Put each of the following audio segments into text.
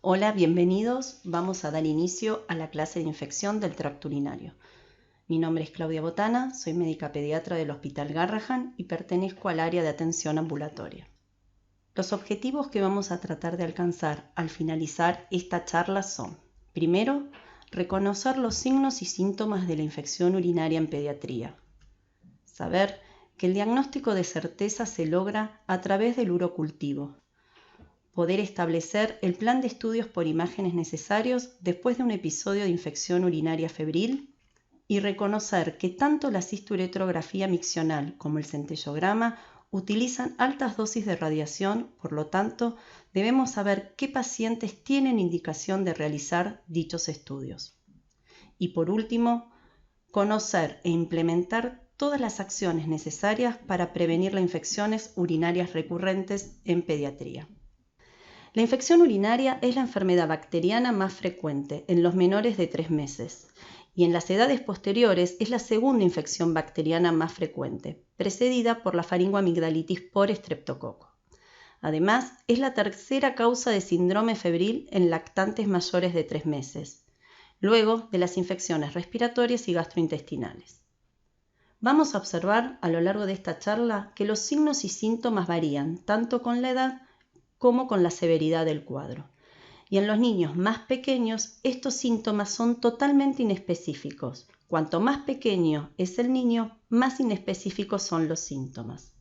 Hola, bienvenidos. Vamos a dar inicio a la clase de infección del tracto urinario. Mi nombre es Claudia Botana, soy médica pediatra del Hospital Garrahan y pertenezco al área de atención ambulatoria. Los objetivos que vamos a tratar de alcanzar al finalizar esta charla son: primero, reconocer los signos y síntomas de la infección urinaria en pediatría. Saber que el diagnóstico de certeza se logra a través del urocultivo. Poder establecer el plan de estudios por imágenes necesarios después de un episodio de infección urinaria febril y reconocer que tanto la cisturetrografía miccional como el centellograma utilizan altas dosis de radiación, por lo tanto, debemos saber qué pacientes tienen indicación de realizar dichos estudios. Y por último, conocer e implementar todas las acciones necesarias para prevenir las infecciones urinarias recurrentes en pediatría. La infección urinaria es la enfermedad bacteriana más frecuente en los menores de 3 meses y en las edades posteriores es la segunda infección bacteriana más frecuente, precedida por la faringoamigdalitis por estreptococo. Además, es la tercera causa de síndrome febril en lactantes mayores de 3 meses, luego de las infecciones respiratorias y gastrointestinales. Vamos a observar a lo largo de esta charla que los signos y síntomas varían tanto con la edad como con la severidad del cuadro. Y en los niños más pequeños, estos síntomas son totalmente inespecíficos. Cuanto más pequeño es el niño, más inespecíficos son los síntomas.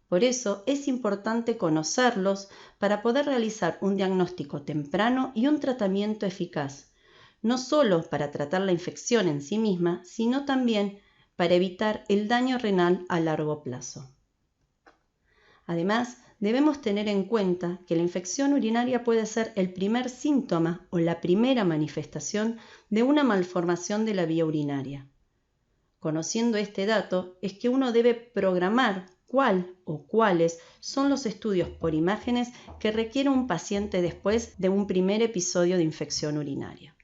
Por eso es importante conocerlos para poder realizar un diagnóstico temprano y un tratamiento eficaz, no solo para tratar la infección en sí misma, sino también para evitar el daño renal a largo plazo. Además, debemos tener en cuenta que la infección urinaria puede ser el primer síntoma o la primera manifestación de una malformación de la vía urinaria. Conociendo este dato, es que uno debe programar cuál o cuáles son los estudios por imágenes que requiere un paciente después de un primer episodio de infección urinaria.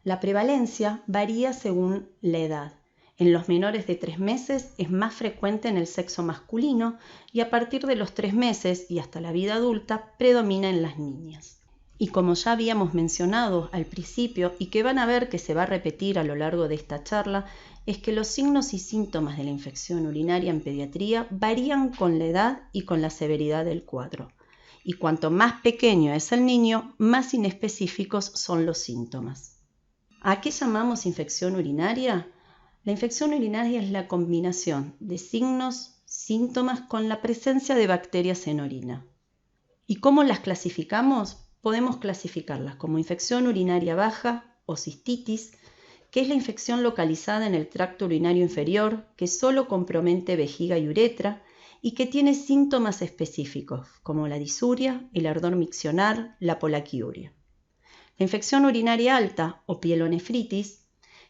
La prevalencia varía según la edad. En los menores de 3 meses es más frecuente en el sexo masculino y a partir de los 3 meses y hasta la vida adulta predomina en las niñas. Y como ya habíamos mencionado al principio y que van a ver que se va a repetir a lo largo de esta charla, es que los signos y síntomas de la infección urinaria en pediatría varían con la edad y con la severidad del cuadro. Y cuanto más pequeño es el niño, más inespecíficos son los síntomas. ¿A qué llamamos infección urinaria? La infección urinaria es la combinación de signos, síntomas con la presencia de bacterias en orina. ¿Y cómo las clasificamos? Podemos clasificarlas como infección urinaria baja o cistitis, que es la infección localizada en el tracto urinario inferior, que solo compromete vejiga y uretra y que tiene síntomas específicos, como la disuria, el ardor miccionar, la polaquiuria. La infección urinaria alta o pielonefritis,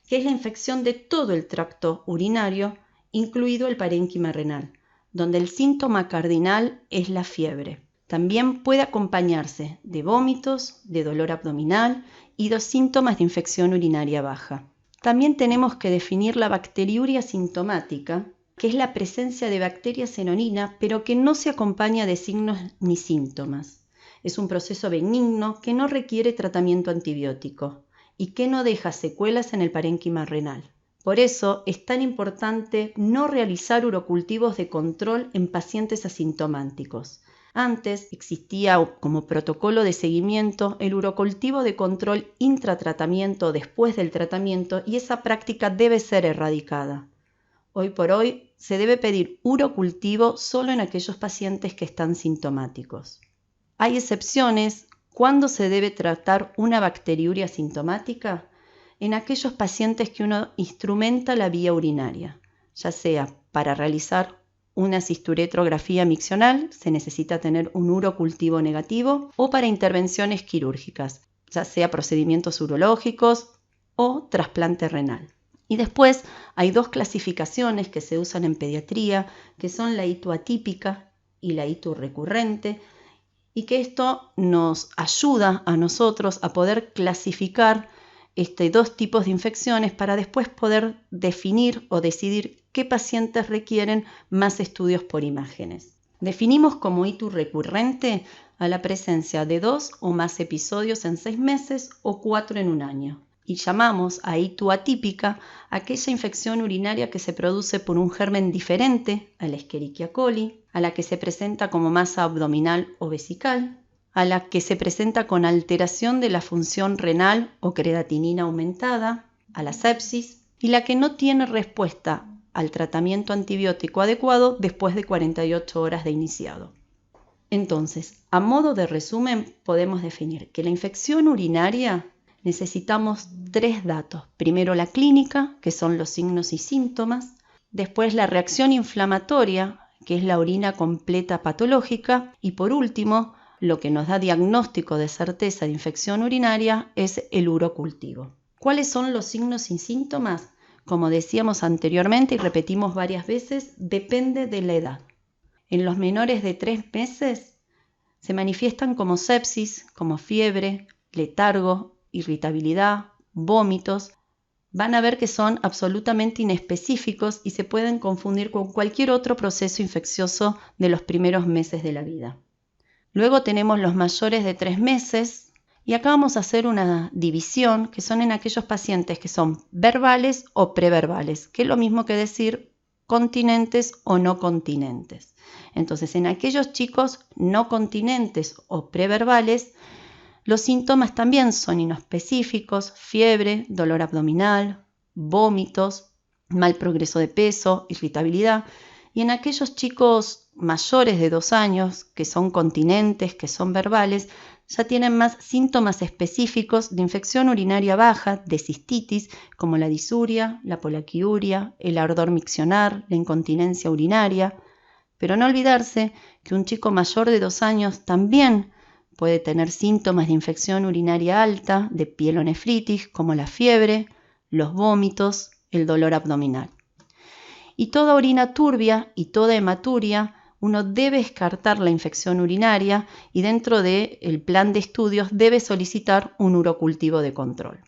que es la infección de todo el tracto urinario, incluido el parénquima renal, donde el síntoma cardinal es la fiebre. También puede acompañarse de vómitos, de dolor abdominal y de síntomas de infección urinaria baja. También tenemos que definir la bacteriuria sintomática, que es la presencia de bacterias en orina, pero que no se acompaña de signos ni síntomas. Es un proceso benigno que no requiere tratamiento antibiótico y que no deja secuelas en el parénquima renal. Por eso es tan importante no realizar urocultivos de control en pacientes asintomáticos. Antes existía como protocolo de seguimiento el urocultivo de control intratratamiento después del tratamiento y esa práctica debe ser erradicada. Hoy por hoy se debe pedir urocultivo solo en aquellos pacientes que están sintomáticos. Hay excepciones. ¿Cuándo se debe tratar una bacteriuria sintomática? En aquellos pacientes que uno instrumenta la vía urinaria, ya sea para realizar una cisturetrografía miccional, se necesita tener un urocultivo negativo, o para intervenciones quirúrgicas, ya sea procedimientos urológicos o trasplante renal. Y después hay 2 clasificaciones que se usan en pediatría, que son la ITU atípica y la ITU recurrente, y que esto nos ayuda a nosotros a poder clasificar 2 tipos de infecciones para después poder definir o decidir qué pacientes requieren más estudios por imágenes. Definimos como ictus recurrente a la presencia de 2 o más episodios en 6 meses o 4 en un año. Y llamamos a ictus atípica aquella infección urinaria que se produce por un germen diferente a la Escherichia coli, a la que se presenta como masa abdominal o vesical, a la que se presenta con alteración de la función renal o creatinina aumentada, a la sepsis, y la que no tiene respuesta al tratamiento antibiótico adecuado después de 48 horas de iniciado. Entonces, a modo de resumen, podemos definir que la infección urinaria necesitamos 3 datos. Primero la clínica, que son los signos y síntomas. Después la reacción inflamatoria, que es la orina completa patológica. Y por último, lo que nos da diagnóstico de certeza de infección urinaria es el urocultivo. ¿Cuáles son los signos y síntomas? Como decíamos anteriormente y repetimos varias veces, depende de la edad. En los menores de 3 meses se manifiestan como sepsis, como fiebre, letargo, irritabilidad, vómitos. Van a ver que son absolutamente inespecíficos y se pueden confundir con cualquier otro proceso infeccioso de los primeros meses de la vida. Luego tenemos los mayores de 3 meses y acá vamos a hacer una división que son en aquellos pacientes que son verbales o preverbales, que es lo mismo que decir continentes o no continentes. Entonces, en aquellos chicos no continentes o preverbales, los síntomas también son inespecíficos, fiebre, dolor abdominal, vómitos, mal progreso de peso, irritabilidad. Y en aquellos chicos mayores de 2 años, que son continentes, que son verbales, ya tienen más síntomas específicos de infección urinaria baja, de cistitis, como la disuria, la polaquiuria, el ardor miccionar, la incontinencia urinaria. Pero no olvidarse que un chico mayor de 2 años también puede tener síntomas de infección urinaria alta, de pielonefritis, como la fiebre, los vómitos, el dolor abdominal. Y toda orina turbia y toda hematuria, uno debe descartar la infección urinaria y dentro del plan de estudios debe solicitar un urocultivo de control.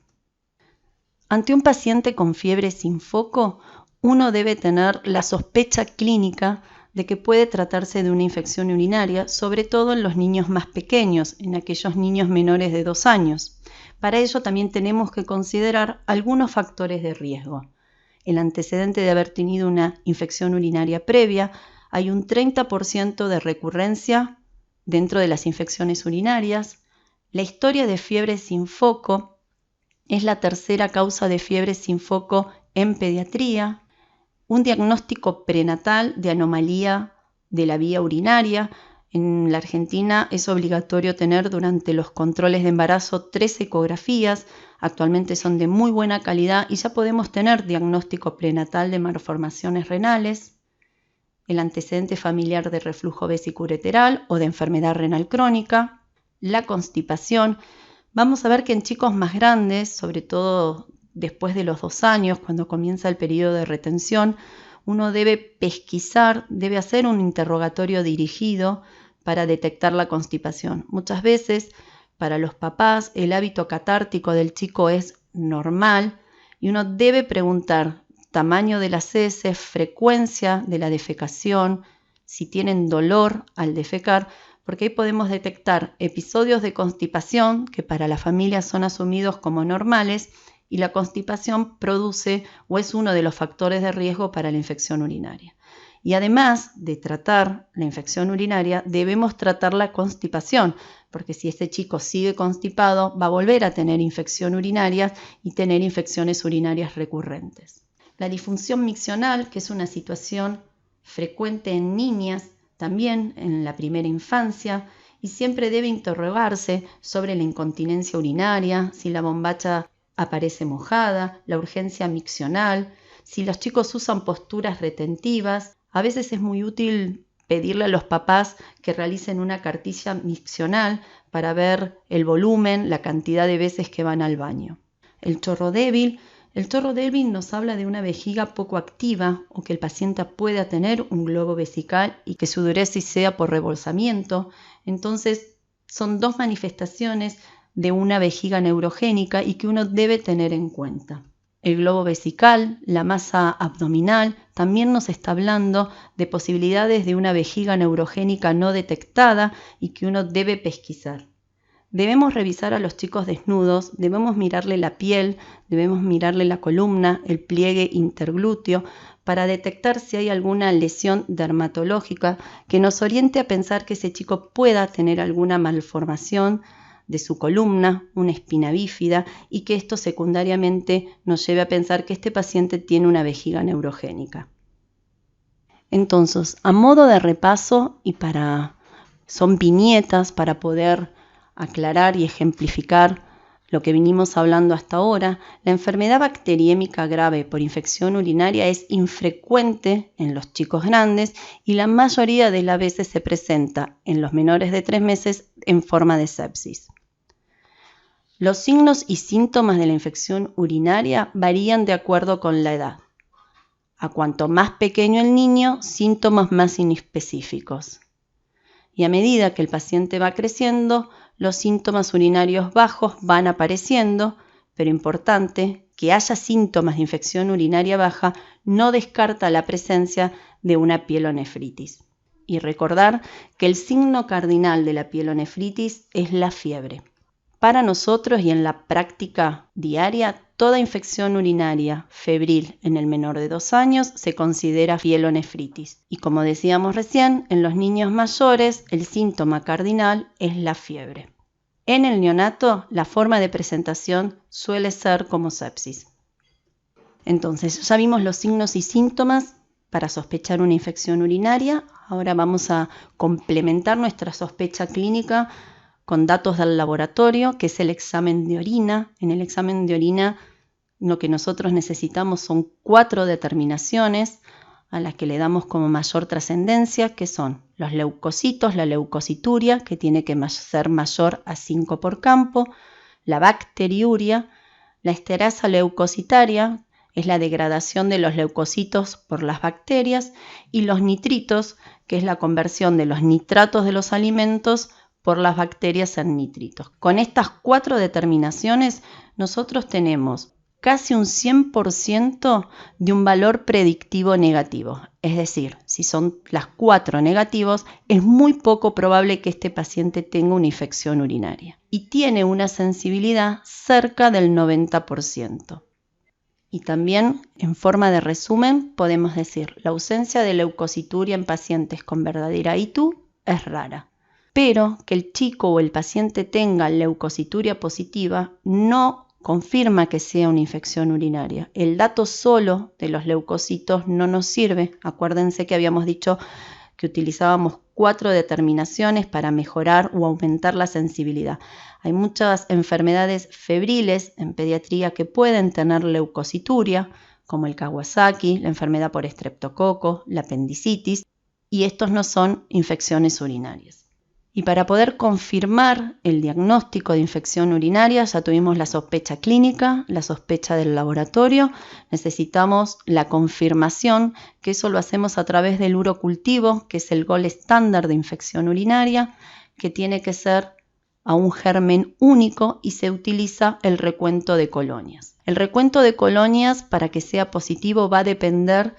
Ante un paciente con fiebre sin foco, uno debe tener la sospecha clínica de que puede tratarse de una infección urinaria, sobre todo en los niños más pequeños, en aquellos niños menores de 2 años. Para ello también tenemos que considerar algunos factores de riesgo. El antecedente de haber tenido una infección urinaria previa, hay un 30% de recurrencia dentro de las infecciones urinarias. La historia de fiebre sin foco es la tercera causa de fiebre sin foco en pediatría. Un diagnóstico prenatal de anomalía de la vía urinaria. En la Argentina es obligatorio tener durante los controles de embarazo 3 ecografías. Actualmente son de muy buena calidad y ya podemos tener diagnóstico prenatal de malformaciones renales. El antecedente familiar de reflujo vesicureteral o de enfermedad renal crónica. La constipación. Vamos a ver que en chicos más grandes, sobre todo después de los 2 años, cuando comienza el periodo de retención, uno debe pesquisar, debe hacer un interrogatorio dirigido para detectar la constipación. Muchas veces, para los papás, el hábito catártico del chico es normal y uno debe preguntar tamaño de las heces, frecuencia de la defecación, si tienen dolor al defecar, porque ahí podemos detectar episodios de constipación que para la familia son asumidos como normales y la constipación produce o es uno de los factores de riesgo para la infección urinaria. Y además de tratar la infección urinaria, debemos tratar la constipación, porque si este chico sigue constipado, va a volver a tener infección urinaria y tener infecciones urinarias recurrentes. La disfunción miccional, que es una situación frecuente en niñas, también en la primera infancia, y siempre debe interrogarse sobre la incontinencia urinaria, si la bombacha aparece mojada, la urgencia miccional, si los chicos usan posturas retentivas. A veces es muy útil pedirle a los papás que realicen una cartilla miccional para ver el volumen, la cantidad de veces que van al baño. El chorro débil nos habla de una vejiga poco activa o que el paciente pueda tener un globo vesical y que su diuresis sea por rebolsamiento. Entonces, son 2 manifestaciones de una vejiga neurogénica y que uno debe tener en cuenta. El globo vesical, la masa abdominal, también nos está hablando de posibilidades de una vejiga neurogénica no detectada y que uno debe pesquisar. Debemos revisar a los chicos desnudos, debemos mirarle la piel, debemos mirarle la columna, el pliegue interglúteo, para detectar si hay alguna lesión dermatológica que nos oriente a pensar que ese chico pueda tener alguna malformación de su columna, una espina bífida, y que esto secundariamente nos lleve a pensar que este paciente tiene una vejiga neurogénica. Entonces, a modo de repaso y son viñetas para poder aclarar y ejemplificar lo que vinimos hablando hasta ahora, la enfermedad bacteriémica grave por infección urinaria es infrecuente en los chicos grandes y la mayoría de las veces se presenta en los menores de 3 meses en forma de sepsis. Los signos y síntomas de la infección urinaria varían de acuerdo con la edad. A cuanto más pequeño el niño, síntomas más inespecíficos. Y a medida que el paciente va creciendo, los síntomas urinarios bajos van apareciendo, pero importante, que haya síntomas de infección urinaria baja no descarta la presencia de una pielonefritis. Y recordar que el signo cardinal de la pielonefritis es la fiebre. Para nosotros y en la práctica diaria, toda infección urinaria febril en el menor de 2 años se considera pielonefritis. Y como decíamos recién, en los niños mayores el síntoma cardinal es la fiebre. En el neonato, la forma de presentación suele ser como sepsis. Entonces, ya vimos los signos y síntomas para sospechar una infección urinaria. Ahora vamos a complementar nuestra sospecha clínica con datos del laboratorio, que es el examen de orina. En el examen de orina lo que nosotros necesitamos son 4 determinaciones a las que le damos como mayor trascendencia, que son los leucocitos, la leucocituria, que tiene que ser mayor a 5 por campo, la bacteriuria, la esterasa leucocitaria, es la degradación de los leucocitos por las bacterias, y los nitritos, que es la conversión de los nitratos de los alimentos por las bacterias en nitritos. Con estas 4 determinaciones nosotros tenemos casi un 100% de un valor predictivo negativo. Es decir, si son las 4 negativos, es muy poco probable que este paciente tenga una infección urinaria. Y tiene una sensibilidad cerca del 90%. Y también, en forma de resumen, podemos decir, la ausencia de leucocituria en pacientes con verdadera ITU es rara. Pero que el chico o el paciente tenga leucocituria positiva no confirma que sea una infección urinaria. El dato solo de los leucocitos no nos sirve. Acuérdense que habíamos dicho que utilizábamos 4 determinaciones para mejorar o aumentar la sensibilidad. Hay muchas enfermedades febriles en pediatría que pueden tener leucocituria, como el Kawasaki, la enfermedad por estreptococo, la apendicitis, y estos no son infecciones urinarias. Y para poder confirmar el diagnóstico de infección urinaria, ya tuvimos la sospecha clínica, la sospecha del laboratorio, necesitamos la confirmación, que eso lo hacemos a través del urocultivo, que es el gold estándar de infección urinaria, que tiene que ser a un germen único y se utiliza el recuento de colonias. El recuento de colonias, para que sea positivo, va a depender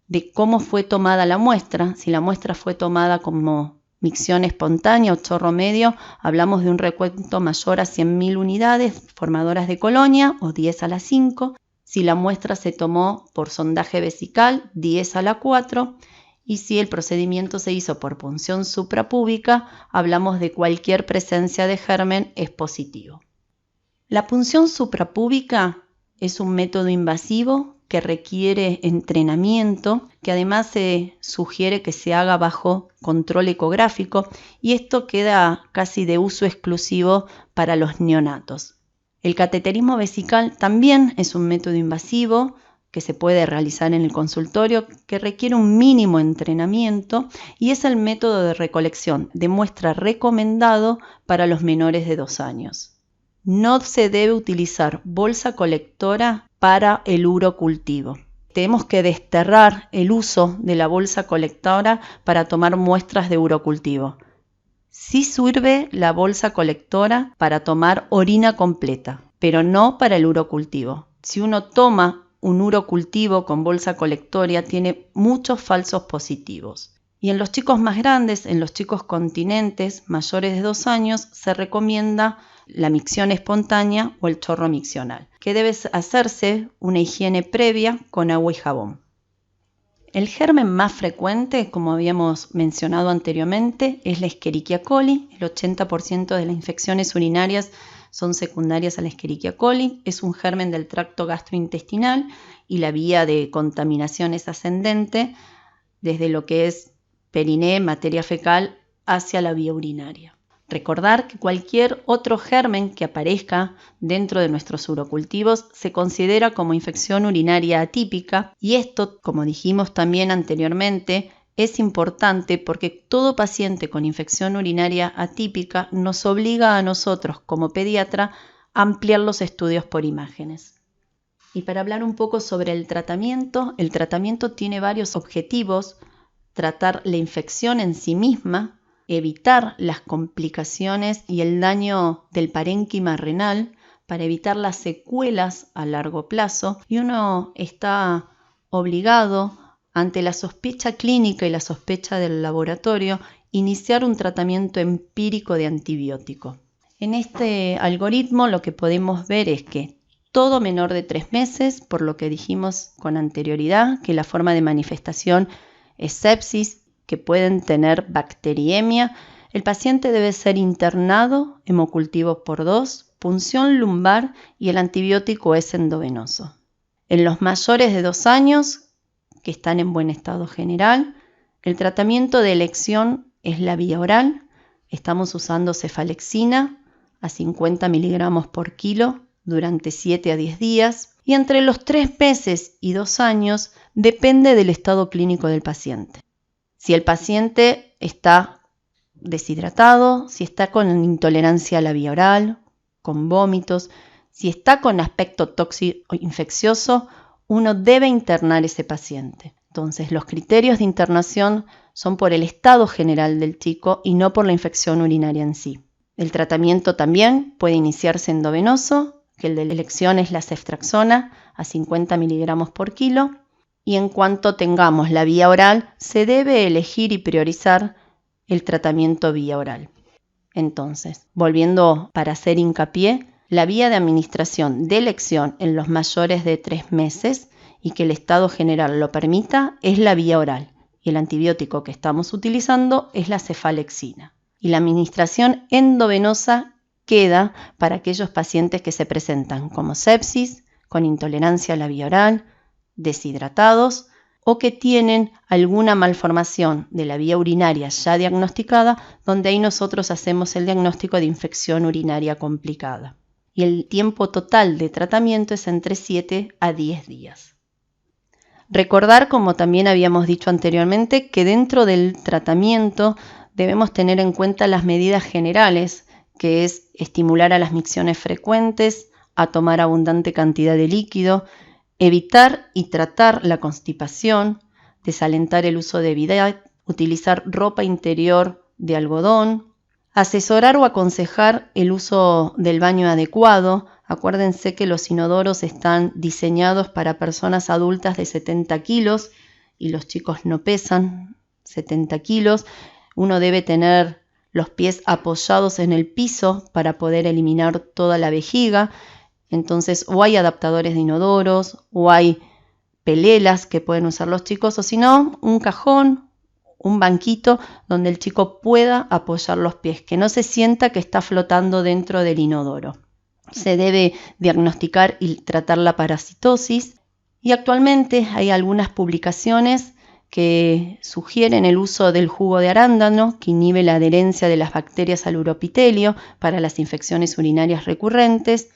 de cómo fue tomada la muestra. Si la muestra fue tomada como micción espontánea o chorro medio, hablamos de un recuento mayor a 100.000 unidades formadoras de colonia o 10 a la 5. Si la muestra se tomó por sondaje vesical, 10 a la 4. Y si el procedimiento se hizo por punción suprapúbica, hablamos de cualquier presencia de germen es positivo. La punción suprapúbica es un método invasivo que requiere entrenamiento, que además se sugiere que se haga bajo control ecográfico, y esto queda casi de uso exclusivo para los neonatos. El cateterismo vesical también es un método invasivo que se puede realizar en el consultorio, que requiere un mínimo entrenamiento y es el método de recolección de muestra recomendado para los menores de 2 años. No se debe utilizar bolsa colectora para el urocultivo. Tenemos que desterrar el uso de la bolsa colectora para tomar muestras de urocultivo. Sí sirve la bolsa colectora para tomar orina completa, pero no para el urocultivo. si uno toma un urocultivo con bolsa colectoria, tiene muchos falsos positivos. Y en los chicos más grandes, en los chicos continentes mayores de 2 años, se recomienda la micción espontánea o el chorro miccional, que debe hacerse una higiene previa con agua y jabón. El germen más frecuente, como habíamos mencionado anteriormente, es la Escherichia coli. El 80% de las infecciones urinarias son secundarias a la Escherichia coli. Es un germen del tracto gastrointestinal y la vía de contaminación es ascendente desde lo que es periné, materia fecal, hacia la vía urinaria. Recordar que cualquier otro germen que aparezca dentro de nuestros urocultivos se considera como infección urinaria atípica, y esto, como dijimos también anteriormente, es importante porque todo paciente con infección urinaria atípica nos obliga a nosotros como pediatra a ampliar los estudios por imágenes. Y para hablar un poco sobre el tratamiento tiene varios objetivos: tratar la infección en sí misma, evitar las complicaciones y el daño del parénquima renal para evitar las secuelas a largo plazo, y uno está obligado, ante la sospecha clínica y la sospecha del laboratorio, iniciar un tratamiento empírico de antibiótico. En este algoritmo lo que podemos ver es que todo menor de 3 meses, por lo que dijimos con anterioridad, que la forma de manifestación es sepsis, que pueden tener bacteriemia, el paciente debe ser internado, hemocultivo por 2, punción lumbar y el antibiótico es endovenoso. En los mayores de 2 años, que están en buen estado general, el tratamiento de elección es la vía oral. Estamos usando cefalexina a 50 miligramos por kilo durante 7 a 10 días. Y entre los 3 meses y 2 años depende del estado clínico del paciente. Si el paciente está deshidratado, si está con intolerancia a la vía oral, con vómitos, si está con aspecto tóxico infeccioso, uno debe internar ese paciente. Entonces, los criterios de internación son por el estado general del chico y no por la infección urinaria en sí. El tratamiento también puede iniciarse endovenoso, que el de elección es la ceftriaxona a 50 miligramos por kilo, y en cuanto tengamos la vía oral, se debe elegir y priorizar el tratamiento vía oral. Entonces, volviendo para hacer hincapié, la vía de administración de elección en los mayores de 3 meses y que el estado general lo permita es la vía oral, y el antibiótico que estamos utilizando es la cefalexina. Y la administración endovenosa queda para aquellos pacientes que se presentan como sepsis, con intolerancia a la vía oral, deshidratados o que tienen alguna malformación de la vía urinaria ya diagnosticada, donde ahí nosotros hacemos el diagnóstico de infección urinaria complicada. Y el tiempo total de tratamiento es entre 7 a 10 días. Recordar, como también habíamos dicho anteriormente, que dentro del tratamiento debemos tener en cuenta las medidas generales, que es estimular a las micciones frecuentes, a tomar abundante cantidad de líquido, evitar y tratar la constipación, desalentar el uso de bidet, utilizar ropa interior de algodón, asesorar o aconsejar el uso del baño adecuado. Acuérdense que los inodoros están diseñados para personas adultas de 70 kilos y los chicos no pesan 70 kilos. Uno debe tener los pies apoyados en el piso para poder eliminar toda la vejiga. Entonces, o hay adaptadores de inodoros, o hay pelelas que pueden usar los chicos, o si no, un cajón, un banquito donde el chico pueda apoyar los pies, que no se sienta que está flotando dentro del inodoro. Se debe diagnosticar y tratar la parasitosis, y actualmente hay algunas publicaciones que sugieren el uso del jugo de arándano, que inhibe la adherencia de las bacterias al uropitelio para las infecciones urinarias recurrentes,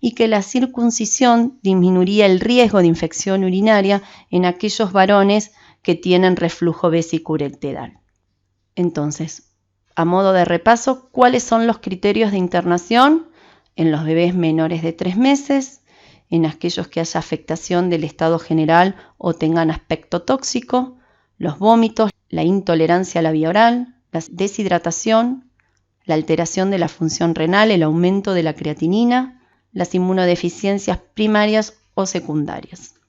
y que la circuncisión disminuiría el riesgo de infección urinaria en aquellos varones que tienen reflujo vesico-ureteral. Entonces, a modo de repaso, ¿cuáles son los criterios de internación? En los bebés menores de 3 meses, en aquellos que haya afectación del estado general o tengan aspecto tóxico, los vómitos, la intolerancia a la vía oral, la deshidratación, la alteración de la función renal, el aumento de la creatinina, las inmunodeficiencias primarias o secundarias.